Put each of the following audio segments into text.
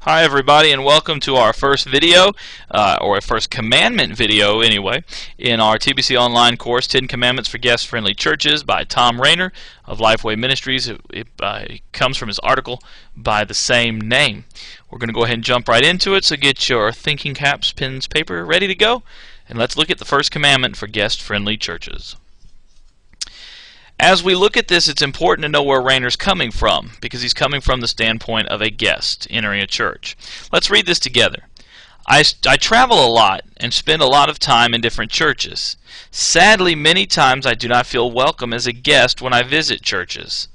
Hi everybody, and welcome to our first video, or a first commandment video anyway, in our TBC Online course, 10 Commandments for Guest-Friendly Churches by Tom Rainer of Lifeway Ministries. It comes from his article by the same name. We're going to go ahead and jump right into it, so get your thinking caps, pens, paper ready to go, and let's look at the first commandment for guest-friendly churches. As we look at this, it's important to know where Rainer's coming from, because he's coming from the standpoint of a guest entering a church. Let's read this together. I travel a lot and spend a lot of time in different churches. Sadly, many times I do not feel welcome as a guest when I visit churches.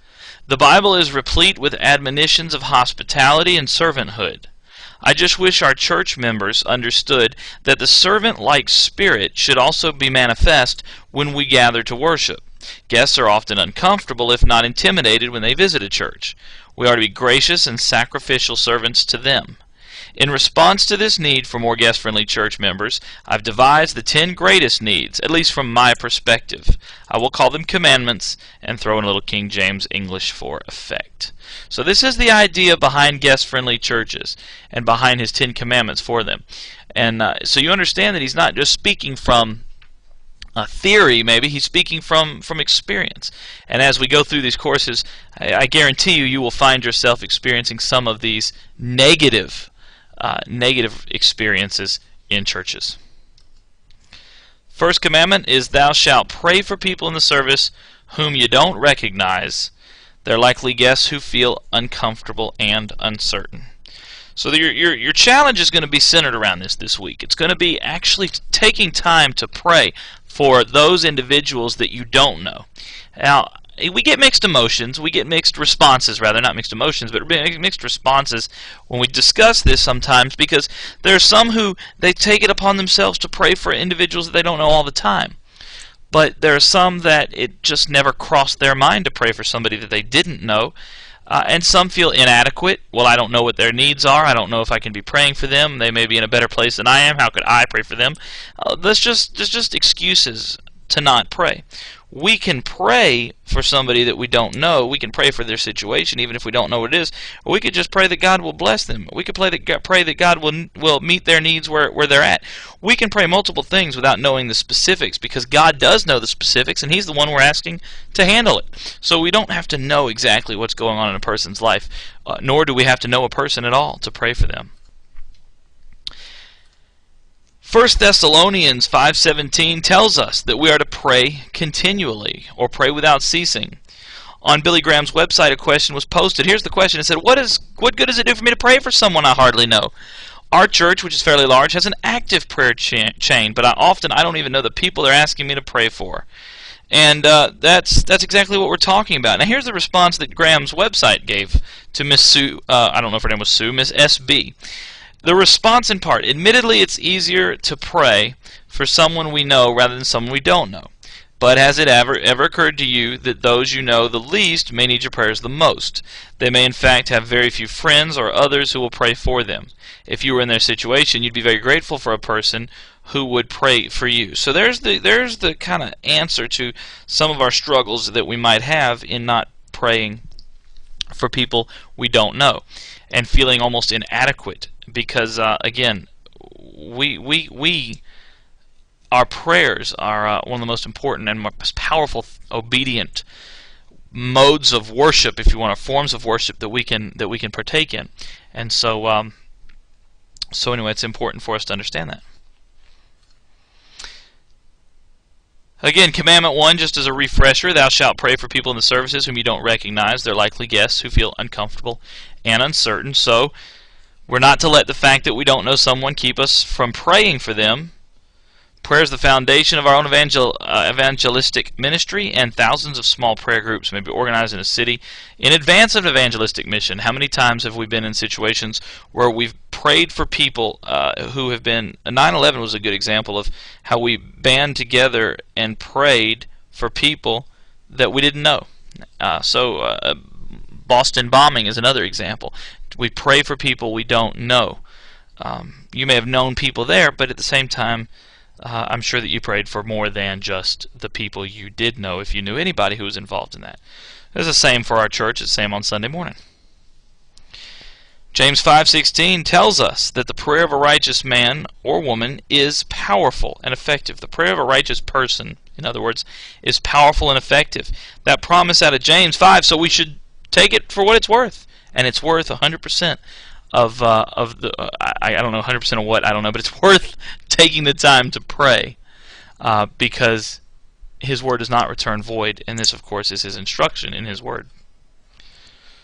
The Bible is replete with admonitions of hospitality and servanthood. I just wish our church members understood that the servant-like spirit should also be manifest when we gather to worship. Guests are often uncomfortable, if not intimidated, when they visit a church. We are to be gracious and sacrificial servants to them. In response to this need for more guest-friendly church members, I've devised the 10 greatest needs, at least from my perspective. I will call them commandments and throw in a little King James English for effect. So this is the idea behind guest-friendly churches and behind his 10 commandments for them. And so you understand that he's not just speaking from a theory, maybe. He's speaking from experience. And as we go through these courses, I guarantee you will find yourself experiencing some of these negative experiences in churches. First commandment is, thou shalt pray for people in the service whom you don't recognize. They're likely guests who feel uncomfortable and uncertain. So your challenge is going to be centered around this week. It's going to be actually taking time to pray for those individuals that you don't know. Now, we get mixed emotions. We get mixed responses, rather, not mixed emotions, but mixed responses when we discuss this sometimes, because there are some who they take it upon themselves to pray for individuals that they don't know all the time. But there are some that it just never crossed their mind to pray for somebody that they didn't know. And some feel inadequate. Well, I don't know what their needs are. I don't know if I can be praying for them. They may be in a better place than I am. How could I pray for them? There's just excuses to not pray. We can pray for somebody that we don't know. We can pray for their situation, even if we don't know what it is. Or we could just pray that God will bless them. We could pray that God will meet their needs where they're at. We can pray multiple things without knowing the specifics, because God does know the specifics, and He's the one we're asking to handle it. So we don't have to know exactly what's going on in a person's life, nor do we have to know a person at all to pray for them. 1 Thessalonians 5:17 tells us that we are to pray continually, or pray without ceasing. On Billy Graham's website, a question was posted. Here's the question. It said, what good does it do for me to pray for someone I hardly know? Our church, which is fairly large, has an active prayer chain, but I don't even know the people they're asking me to pray for. And that's exactly what we're talking about. Now here's the response that Graham's website gave to Miss Sue, I don't know if her name was Sue, Miss SB. The response in part: admittedly, it's easier to pray for someone we know rather than someone we don't know. But has it ever occurred to you that those you know the least may need your prayers the most? They may in fact have very few friends or others who will pray for them. If you were in their situation, you'd be very grateful for a person who would pray for you. So there's the kind of answer to some of our struggles that we might have in not praying for people we don't know and feeling almost inadequate. Because again, our prayers are one of the most important and most powerful, obedient modes of worship, if you want, forms of worship that we can partake in. And so anyway, it's important for us to understand that. Again, Commandment 1, just as a refresher, thou shalt pray for people in the services whom you don't recognize. They're likely guests who feel uncomfortable and uncertain. So we're not to let the fact that we don't know someone keep us from praying for them. Prayer is the foundation of our own evangelistic ministry, and thousands of small prayer groups may be organized in a city in advance of an evangelistic mission. How many times have we been in situations where we've prayed for people who have been... 9/11 was a good example of how we band together and prayed for people that we didn't know. Boston bombing is another example. We pray for people we don't know. You may have known people there, but at the same time, I'm sure that you prayed for more than just the people you did know, if you knew anybody who was involved in that. It's the same for our church. It's the same on Sunday morning. James 5:16 tells us that the prayer of a righteous man or woman is powerful and effective. The prayer of a righteous person, in other words, is powerful and effective. That promise out of James 5, so we should take it for what it's worth. And it's worth 100% of the, I don't know 100% of what, I don't know, but it's worth taking the time to pray because His Word does not return void, and this, of course, is His instruction in His Word.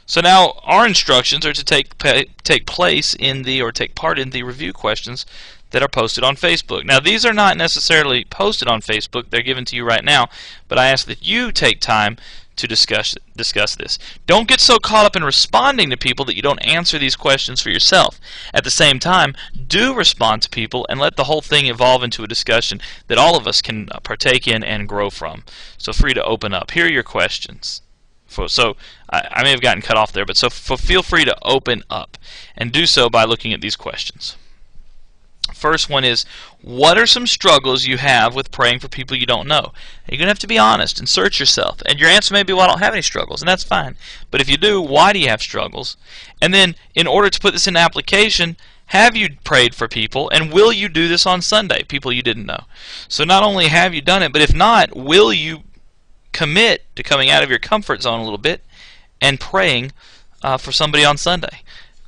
So now our instructions are to take place in the, or take part in the review questions that are posted on Facebook. Now these are not necessarily posted on Facebook, they're given to you right now, but I ask that you take time to discuss this. Don't get so caught up in responding to people that you don't answer these questions for yourself. At the same time, do respond to people and let the whole thing evolve into a discussion that all of us can partake in and grow from. So free to open up. Here are your questions. So I may have gotten cut off there, but so feel free to open up and do so by looking at these questions. First one is, what are some struggles you have with praying for people you don't know? You're going to have to be honest and search yourself. And your answer may be, well, I don't have any struggles, and that's fine. But if you do, why do you have struggles? And then, in order to put this in application, have you prayed for people, and will you do this on Sunday, people you didn't know? So not only have you done it, but if not, will you commit to coming out of your comfort zone a little bit and praying for somebody on Sunday?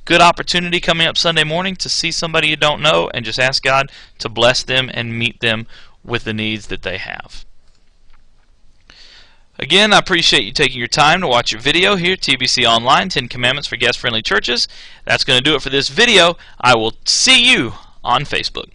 Good opportunity coming up Sunday morning to see somebody you don't know and just ask God to bless them and meet them with the needs that they have. Again, I appreciate you taking your time to watch your video here, TBC Online, 10 Commandments for Guest-Friendly Churches. That's going to do it for this video. I will see you on Facebook.